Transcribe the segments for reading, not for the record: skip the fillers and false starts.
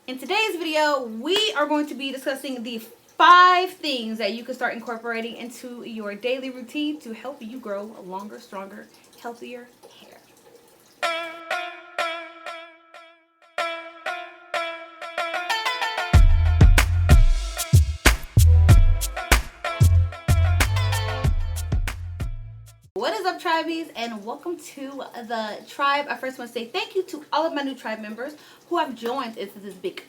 In today's video, we are going to be discussing the 5 things that you can start incorporating into your daily routine to help you grow longer, stronger, healthier hair. What is up, tribies, and welcome to the tribe. I first want to say thank you to all of my new tribe members who have joined into this big,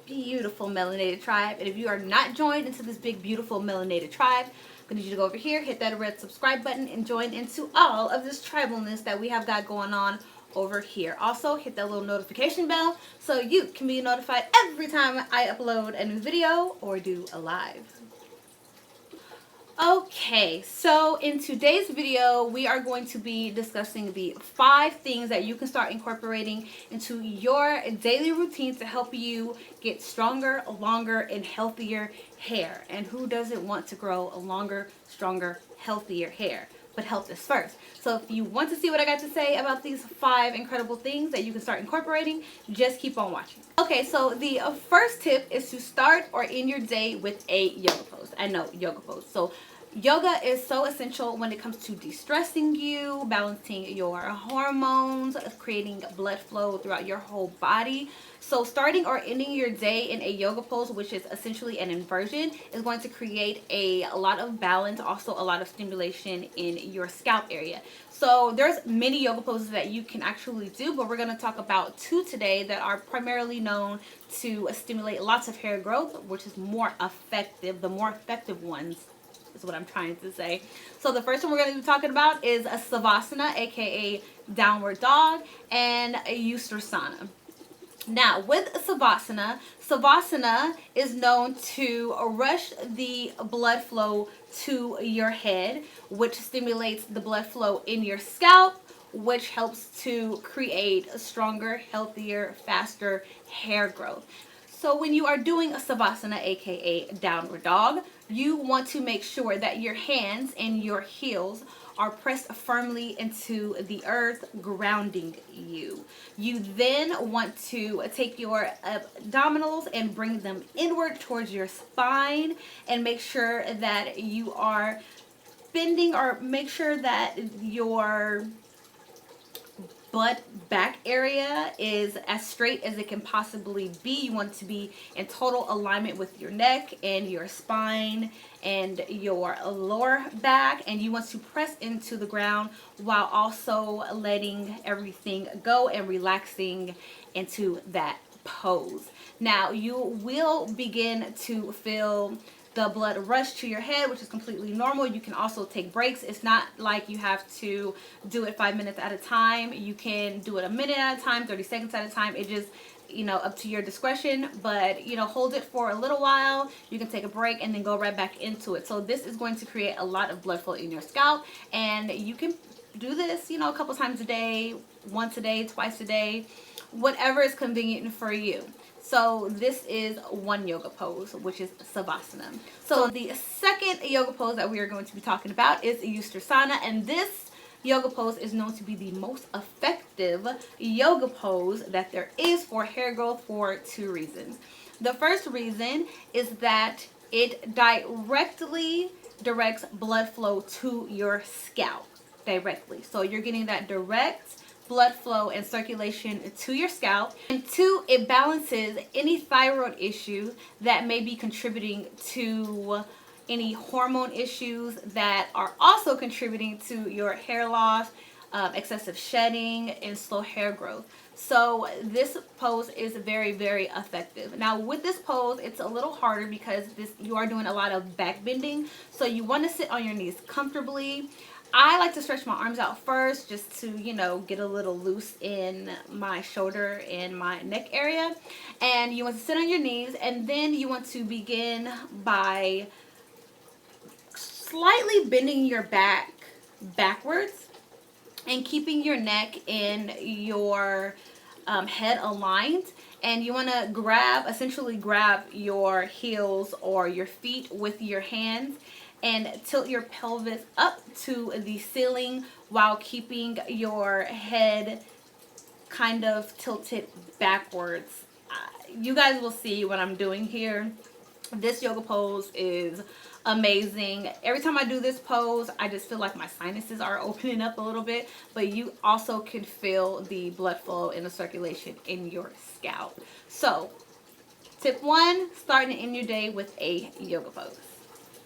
beautiful melanated tribe. And if you are not joined into this big, beautiful melanated tribe, I'm going to need you to go over here, hit that red subscribe button, and join into all of this tribalness that we have got going on over here. Also, hit that little notification bell so you can be notified every time I upload a new video or do a live. Okay, so in today's video, we are going to be discussing the 5 things that you can start incorporating into your daily routine to help you get stronger, longer, and healthier hair. And who doesn't want to grow a longer, stronger, healthier hair? But health is first. So if you want to see what I got to say about these 5 incredible things that you can start incorporating, just keep on watching. Okay, so the first tip is to start or end your day with a yoga pose. I know, yoga pose. So yoga is so essential when it comes to de-stressing you, balancing your hormones, creating blood flow throughout your whole body. So starting or ending your day in a yoga pose, which is essentially an inversion, is going to create a lot of balance, also a lot of stimulation in your scalp area. So there's many yoga poses that you can actually do, but we're going to talk about 2 today that are primarily known to stimulate lots of hair growth, which is more effective. The more effective ones is what I'm trying to say. So the first one we're going to be talking about is a Savasana, aka downward dog, and a Haliensana. Now, with Savasana, Savasana is known to rush the blood flow to your head, which stimulates the blood flow in your scalp, which helps to create a stronger, healthier, faster hair growth. So when you are doing a Savasana, aka downward dog, you want to make sure that your hands and your heels are pressed firmly into the earth, grounding you. You then want to take your abdominals and bring them inward towards your spine and make sure that you are bending, or make sure that your butt back area is as straight as it can possibly be. You want it to be in total alignment with your neck and your spine and your lower back, and you want to press into the ground while also letting everything go and relaxing into that pose. Now you will begin to feel the blood rush to your head, which is completely normal. You can also take breaks. It's not like you have to do it 5 minutes at a time. You can do it a minute at a time, 30 seconds at a time. It just, up to your discretion, but hold it for a little while. You can take a break and then go right back into it. So this is going to create a lot of blood flow in your scalp, and you can do this, a couple times a day, once a day, twice a day, whatever is convenient for you. So this is one yoga pose, which is Savasana. So the second yoga pose that we are going to be talking about is Haliensana, and this yoga pose is known to be the most effective yoga pose that there is for hair growth for 2 reasons. The first reason is that it directly directs blood flow to your scalp directly. So you're getting that direct blood flow and circulation to your scalp. And 2, it balances any thyroid issue that may be contributing to any hormone issues that are also contributing to your hair loss, excessive shedding, and slow hair growth. So this pose is very, very effective. Now with this pose, it's a little harder because you are doing a lot of back bending. So you want to sit on your knees comfortably. I like to stretch my arms out first just to, get a little loose in my shoulder and my neck area. And you want to sit on your knees, and then you want to begin by slightly bending your back backwards and keeping your neck and your head aligned. And you want to essentially grab your heels or your feet with your hands and tilt your pelvis up to the ceiling while keeping your head kind of tilted backwards. you guys will see what I'm doing here. This yoga pose is amazing. Every time I do this pose, I just feel like my sinuses are opening up a little bit, but you also can feel the blood flow and the circulation in your scalp. So tip 1, starting in your day with a yoga pose.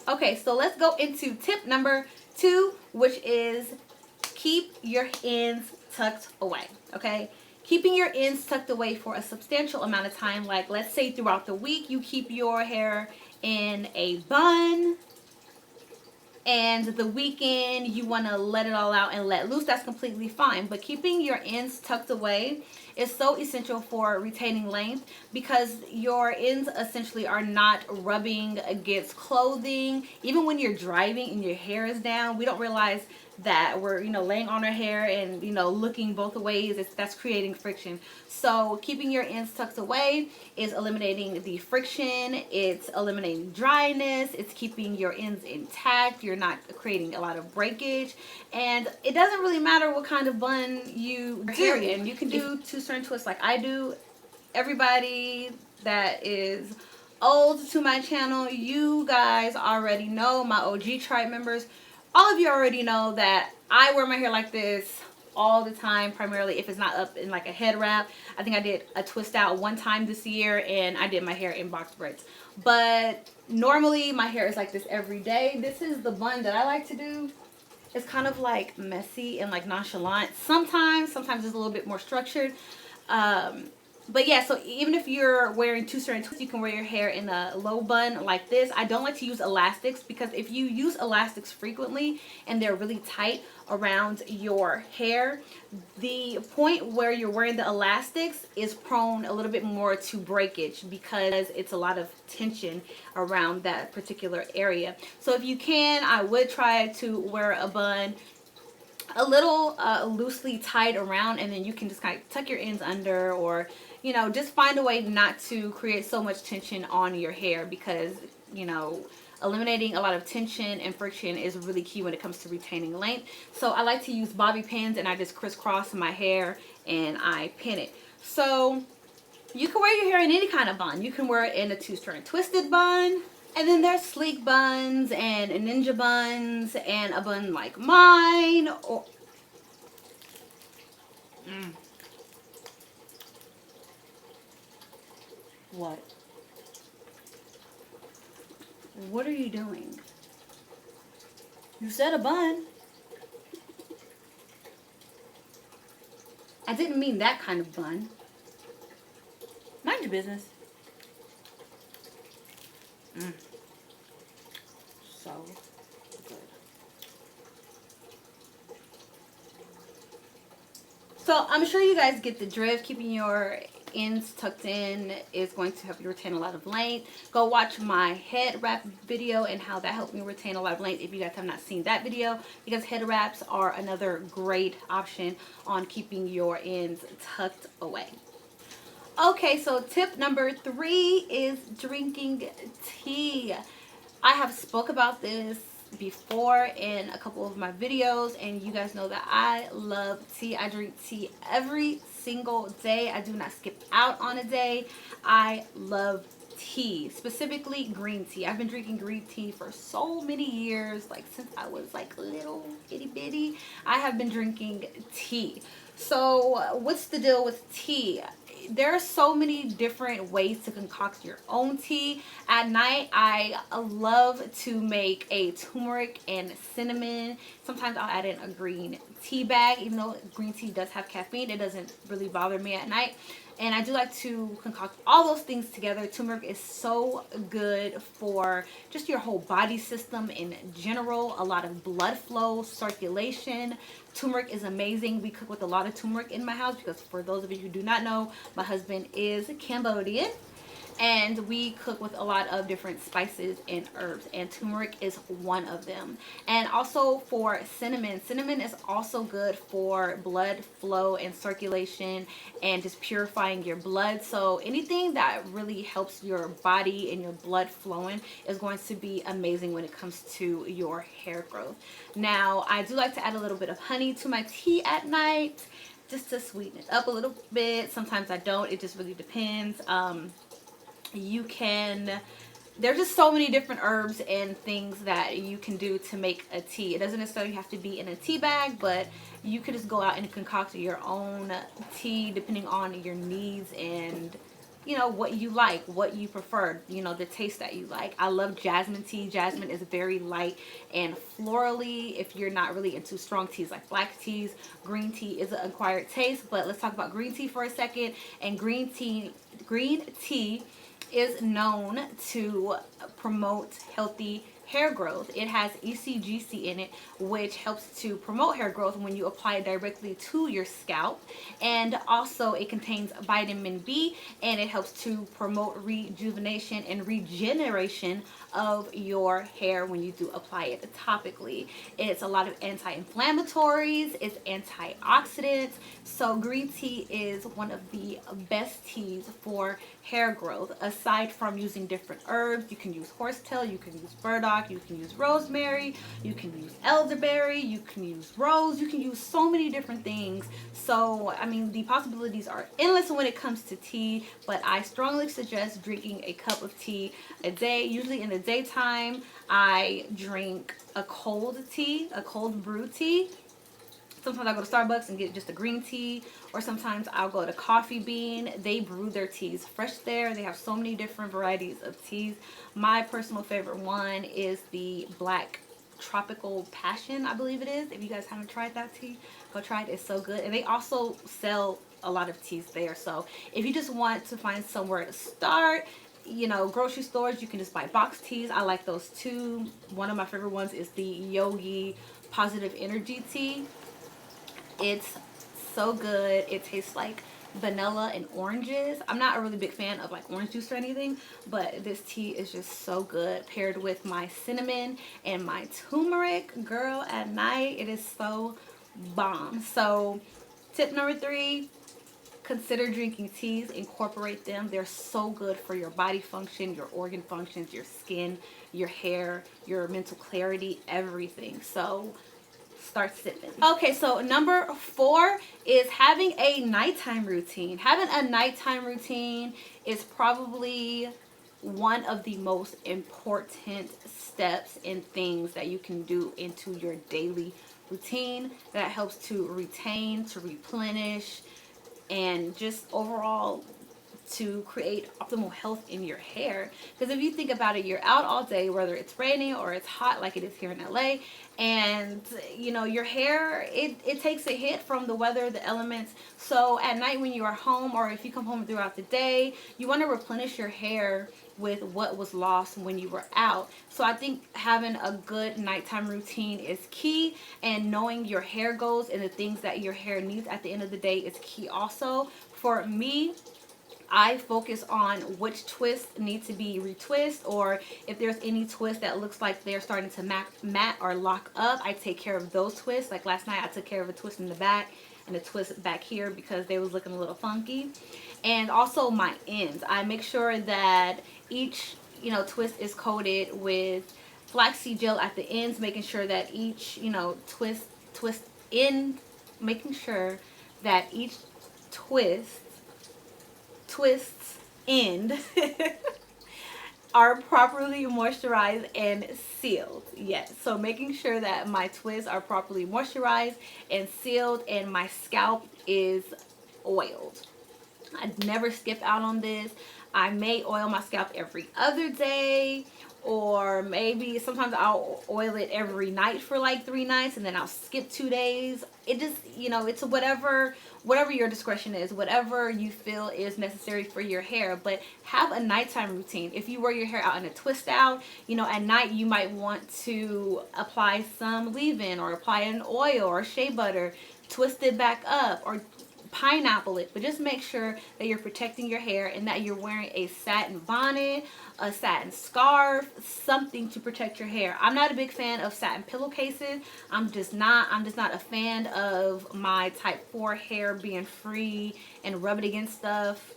Okay, so let's go into tip number 2, which is keep your ends tucked away. Okay, keeping your ends tucked away for a substantial amount of time, like let's say throughout the week you keep your hair in a bun, and the weekend you want to let it all out and let loose, that's completely fine. But keeping your ends tucked away is so essential for retaining length, because your ends essentially are not rubbing against clothing. Even when you're driving and your hair is down, we don't realize that we're, laying on our hair and, looking both ways. That's creating friction. So keeping your ends tucked away is eliminating the friction. It's eliminating dryness. It's keeping your ends intact. You're not creating a lot of breakage. And it doesn't really matter what kind of bun you do. And you can do two-turn twists like I do. Everybody that is old to my channel, you guys already know, my OG tribe members, all of you already know that I wear my hair like this all the time, primarily if it's not up in like a head wrap. I think I did a twist out one time this year, and I did my hair in box braids. But normally my hair is like this every day. This is the bun that I like to do. It's kind of like messy and like nonchalant. Sometimes it's a little bit more structured. But yeah, so even if you're wearing two-strand twists, you can wear your hair in a low bun like this. I don't like to use elastics, because if you use elastics frequently and they're really tight around your hair, the point where you're wearing the elastics is prone a little bit more to breakage, because it's a lot of tension around that particular area. So if you can, I would try to wear a bun a little loosely tied around, and then you can just kind of tuck your ends under, or just find a way not to create so much tension on your hair, because eliminating a lot of tension and friction is really key when it comes to retaining length. So I like to use bobby pins, and I just crisscross my hair and I pin it. So you can wear your hair in any kind of bun. You can wear it in a two-strand twisted bun. And then there's sleek buns and ninja buns and a bun like mine. Or What? What are you doing? You said a bun. I didn't mean that kind of bun. Mind your business. So good. So I'm sure you guys get the drift. Keeping your ends tucked in is going to help you retain a lot of length. Go watch my head wrap video and how that helped me retain a lot of length if you guys have not seen that video, because head wraps are another great option on keeping your ends tucked away. Okay, so tip number 3 is drinking tea. I have spoke about this before in a couple of my videos, and you guys know that I love tea. I drink tea every single day. I do not skip out on a day. I love tea, specifically green tea. I've been drinking green tea for so many years, like since I was like little itty bitty. I have been drinking tea. So what's the deal with tea? There are so many different ways to concoct your own tea. At night, I love to make a turmeric and cinnamon. Sometimes I'll add in a green tea bag. Even though green tea does have caffeine, it doesn't really bother me at night. And I do like to concoct all those things together. Turmeric is so good for just your whole body system in general. A lot of blood flow, circulation. Turmeric is amazing. We cook with a lot of turmeric in my house, because for those of you who do not know, my husband is Cambodian. And we cook with a lot of different spices and herbs, and turmeric is one of them. And also for cinnamon. Cinnamon is also good for blood flow and circulation and just purifying your blood. So anything that really helps your body and your blood flowing is going to be amazing when it comes to your hair growth. Now, I do like to add a little bit of honey to my tea at night, just to sweeten it up a little bit. Sometimes I don't. It just really depends. You can, there's just so many different herbs and things that you can do to make a tea. It doesn't necessarily have to be in a tea bag, but you could just go out and concoct your own tea depending on your needs and what you like, what you prefer, the taste that you like. I love jasmine tea. Jasmine is very light and florally. If you're not really into strong teas like black teas, green tea is an acquired taste. But let's talk about green tea for a second. And green tea is known to promote healthy hair growth. It has ECGC in it, which helps to promote hair growth when you apply it directly to your scalp. And also it contains vitamin B, and it helps to promote rejuvenation and regeneration of your hair when you do apply it topically. It's a lot of anti-inflammatories, it's antioxidants. So green tea is one of the best teas for hair growth. Aside from using different herbs, you can use horsetail, you can use burdock, you can use rosemary, you can use elderberry, you can use rose, you can use so many different things. So I mean, the possibilities are endless when it comes to tea, but I strongly suggest drinking a cup of tea a day. Usually in the daytime I drink a cold tea, a cold brew tea. Sometimes I go to Starbucks and get just a green tea, or sometimes I'll go to Coffee Bean. They brew their teas fresh there. They have so many different varieties of teas. My personal favorite one is the Black Tropical Passion, I believe it is. If you guys haven't tried that tea, go try it. It's so good. And they also sell a lot of teas there. So if you just want to find somewhere to start, grocery stores, you can just buy box teas. I like those too. One of my favorite ones is the Yogi Positive Energy Tea. It's so good. It tastes like vanilla and oranges. I'm not a really big fan of like orange juice or anything, but this tea is just so good paired with my cinnamon and my turmeric. Girl, at night it is so bomb. So tip number 3, consider drinking teas. Incorporate them. They're so good for your body function, your organ functions, your skin, your hair, your mental clarity, everything. So start sipping. Okay, so number 4 is having a nighttime routine. Having a nighttime routine is probably one of the most important steps and things that you can do into your daily routine that helps to retain, to replenish, and just overall to create optimal health in your hair. Because if you think about it, you're out all day, whether it's raining or it's hot like it is here in LA, and your hair, it takes a hit from the weather, the elements. So at night when you are home, or if you come home throughout the day, you want to replenish your hair with what was lost when you were out. So I think having a good nighttime routine is key, and knowing your hair goals and the things that your hair needs at the end of the day is key also. For me, I focus on which twists need to be retwist, or if there's any twist that looks like they're starting to mat or lock up, I take care of those twists. Like last night I took care of a twist in the back and a twist back here because they was looking a little funky. And also my ends, I make sure that each twist is coated with flaxseed gel at the ends, making sure that each twist end, making sure that each twists end are properly moisturized and sealed. Yes, so making sure that my twists are properly moisturized and sealed, and my scalp is oiled. I never skip out on this. I may oil my scalp every other day, or maybe sometimes I'll oil it every night for like 3 nights, and then I'll skip 2 days. It just, it's whatever your discretion is, whatever you feel is necessary for your hair. But have a nighttime routine. If you wear your hair out in a twist out, at night you might want to apply some leave-in, or apply an oil or shea butter, twist it back up, or pineapple it. But just make sure that you're protecting your hair and that you're wearing a satin bonnet, a satin scarf, something to protect your hair. I'm not a big fan of satin pillowcases. I'm just not a fan of my type 4 hair being free and rubbing against stuff.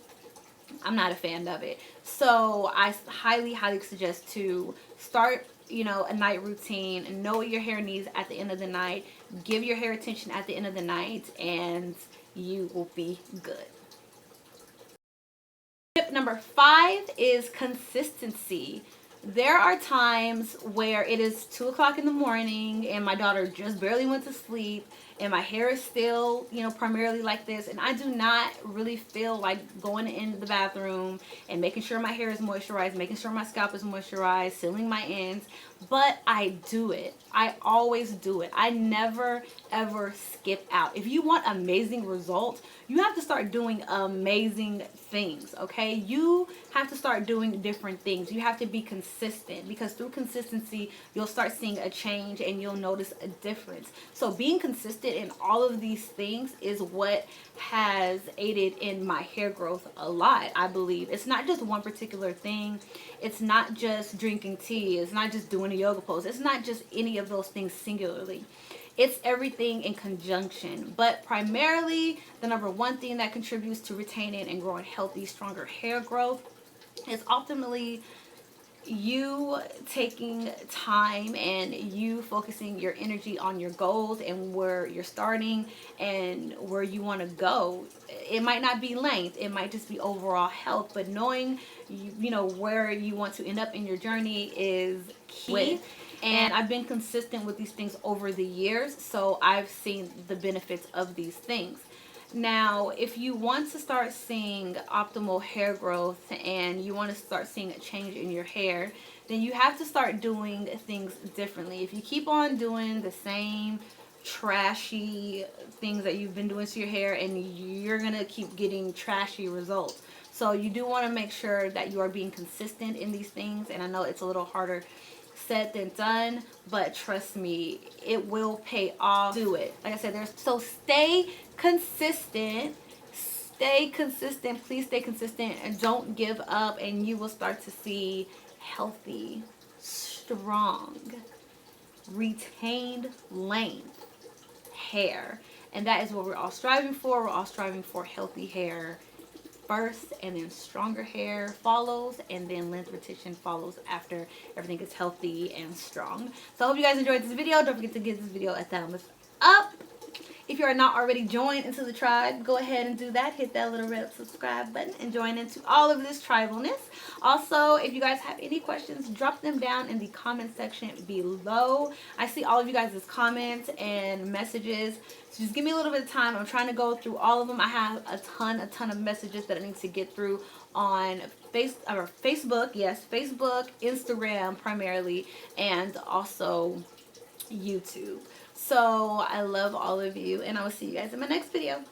I'm not a fan of it. So I highly suggest to start a night routine, know what your hair needs at the end of the night, give your hair attention at the end of the night, and you will be good. Tip number 5 is consistency. There are times where it is 2 o'clock in the morning and my daughter just barely went to sleep and my hair is still, primarily like this, and I do not really feel like going in the bathroom and making sure my hair is moisturized, making sure my scalp is moisturized, sealing my ends, but I do it. I always do it. I never ever skip out. If you want amazing results, you have to start doing amazing things, okay? You have to start doing different things. You have to be consistent, because through consistency, you'll start seeing a change and you'll notice a difference. So being consistent in all of these things is what has aided in my hair growth a lot, I believe. It's not just one particular thing. It's not just drinking tea. It's not just doing a yoga pose. It's not just any of those things singularly. It's everything in conjunction. But primarily, the number one thing that contributes to retaining and growing healthy, stronger hair growth is ultimately you taking time and you focusing your energy on your goals and where you're starting and where you want to go. It might not be length, it might just be overall health, but knowing where you want to end up in your journey is key. And I've been consistent with these things over the years, so I've seen the benefits of these things. Now, if you want to start seeing optimal hair growth and you want to start seeing a change in your hair, then you have to start doing things differently. If you keep on doing the same trashy things that you've been doing to your hair, and you're going to keep getting trashy results. So you do want to make sure that you are being consistent in these things, and I know it's a little harder said than done, but trust me, it will pay off. Do it. Like I said, so stay consistent. Stay consistent. Please stay consistent and don't give up, and you will start to see healthy, strong, retained length hair. And that is what we're all striving for. We're all striving for healthy hair first, and then stronger hair follows, and then length retention follows after everything is healthy and strong. So I hope you guys enjoyed this video. Don't forget to give this video a thumbs up. If you are not already joined into the tribe, go ahead and do that. Hit that little red subscribe button and join into all of this tribalness. Also, if you guys have any questions, drop them down in the comment section below. I see all of you guys' comments and messages. So just give me a little bit of time. I'm trying to go through all of them. I have a ton of messages that I need to get through on Facebook. Yes, Facebook, Instagram primarily, and also YouTube. So I love all of you, and I will see you guys in my next video.